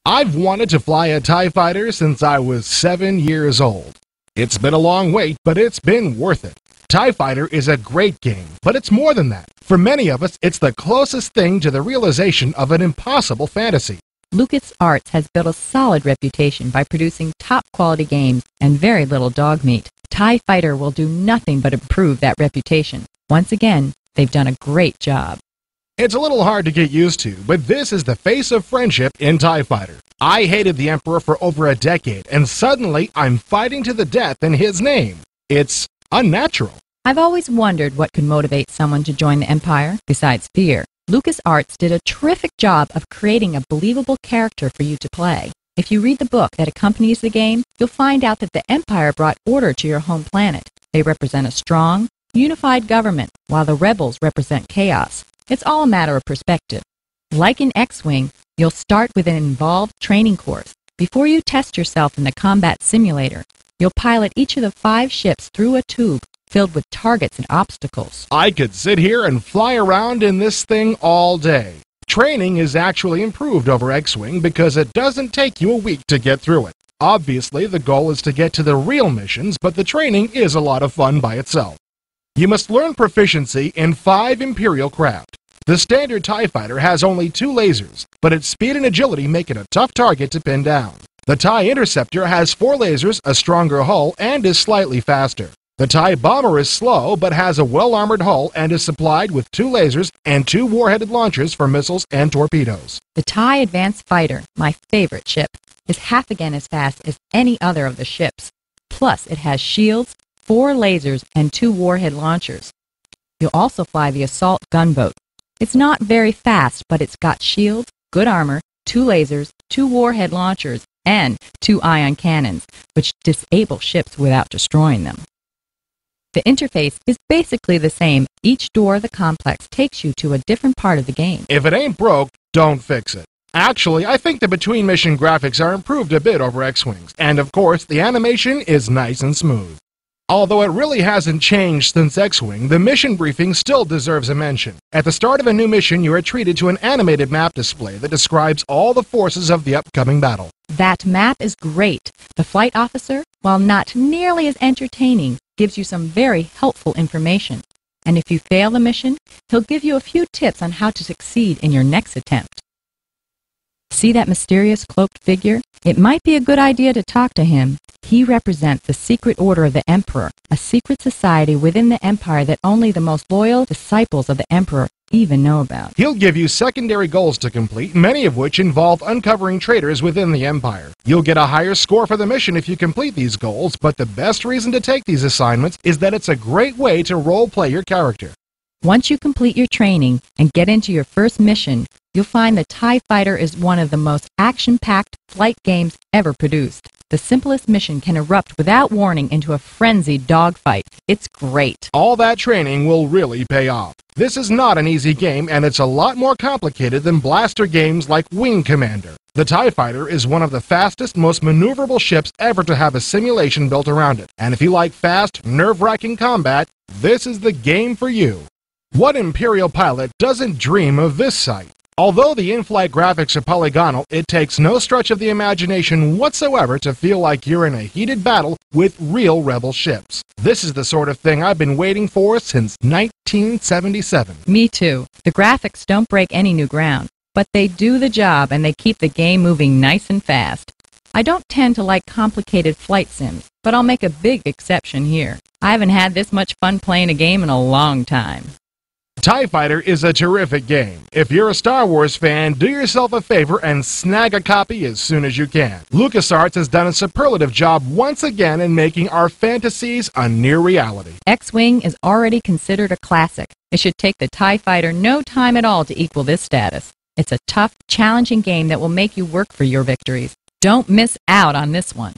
I've wanted to fly a TIE fighter since I was 7 years old. It's been a long wait, but it's been worth it. TIE Fighter is a great game, but it's more than that. For many of us, it's the closest thing to the realization of an impossible fantasy. LucasArts has built a solid reputation by producing top-quality games and very little dog meat. TIE Fighter will do nothing but improve that reputation. Once again, they've done a great job. It's a little hard to get used to, but this is the face of friendship in TIE Fighter. I hated the Emperor for over a decade, and suddenly I'm fighting to the death in his name. It's unnatural. I've always wondered what could motivate someone to join the Empire, besides fear. LucasArts did a terrific job of creating a believable character for you to play. If you read the book that accompanies the game, you'll find out that the Empire brought order to your home planet. They represent a strong, unified government, while the rebels represent chaos. It's all a matter of perspective. Like in X-Wing, you'll start with an involved training course. Before you test yourself in the combat simulator, you'll pilot each of the 5 ships through a tube filled with targets and obstacles. I could sit here and fly around in this thing all day. Training is actually improved over X-Wing because it doesn't take you a week to get through it. Obviously, the goal is to get to the real missions, but the training is a lot of fun by itself. You must learn proficiency in 5 Imperial craft. The standard TIE Fighter has only 2 lasers, but its speed and agility make it a tough target to pin down. The TIE Interceptor has 4 lasers, a stronger hull, and is slightly faster. The TIE Bomber is slow, but has a well-armored hull and is supplied with 2 lasers and 2 warheaded launchers for missiles and torpedoes. The TIE Advanced Fighter, my favorite ship, is half again as fast as any other of the ships. Plus, it has shields, 4 lasers, and 2 warhead launchers. You'll also fly the assault gunboat. It's not very fast, but it's got shields, good armor, 2 lasers, 2 warhead launchers, and 2 ion cannons, which disable ships without destroying them. The interface is basically the same. Each door of the complex takes you to a different part of the game. If it ain't broke, don't fix it. Actually, I think the between-mission graphics are improved a bit over X-Wings, and of course, the animation is nice and smooth. Although it really hasn't changed since X-Wing, the mission briefing still deserves a mention. At the start of a new mission, you are treated to an animated map display that describes all the forces of the upcoming battle. That map is great. The flight officer, while not nearly as entertaining, gives you some very helpful information. And if you fail the mission, he'll give you a few tips on how to succeed in your next attempt. See that mysterious cloaked figure? It might be a good idea to talk to him. He represents the Secret Order of the Emperor, a secret society within the Empire that only the most loyal disciples of the Emperor even know about. He'll give you secondary goals to complete, many of which involve uncovering traitors within the Empire. You'll get a higher score for the mission if you complete these goals, but the best reason to take these assignments is that it's a great way to role-play your character. Once you complete your training and get into your first mission, you'll find the TIE Fighter is one of the most action-packed flight games ever produced. The simplest mission can erupt without warning into a frenzied dogfight. It's great. All that training will really pay off. This is not an easy game, and it's a lot more complicated than blaster games like Wing Commander. The TIE Fighter is one of the fastest, most maneuverable ships ever to have a simulation built around it. And if you like fast, nerve-wracking combat, this is the game for you. What Imperial pilot doesn't dream of this sight? Although the in-flight graphics are polygonal, it takes no stretch of the imagination whatsoever to feel like you're in a heated battle with real rebel ships. This is the sort of thing I've been waiting for since 1977. Me too. The graphics don't break any new ground, but they do the job and they keep the game moving nice and fast. I don't tend to like complicated flight sims, but I'll make a big exception here. I haven't had this much fun playing a game in a long time. TIE Fighter is a terrific game. If you're a Star Wars fan, do yourself a favor and snag a copy as soon as you can. LucasArts has done a superlative job once again in making our fantasies a near reality. X-Wing is already considered a classic. It should take the TIE Fighter no time at all to equal this status. It's a tough, challenging game that will make you work for your victories. Don't miss out on this one.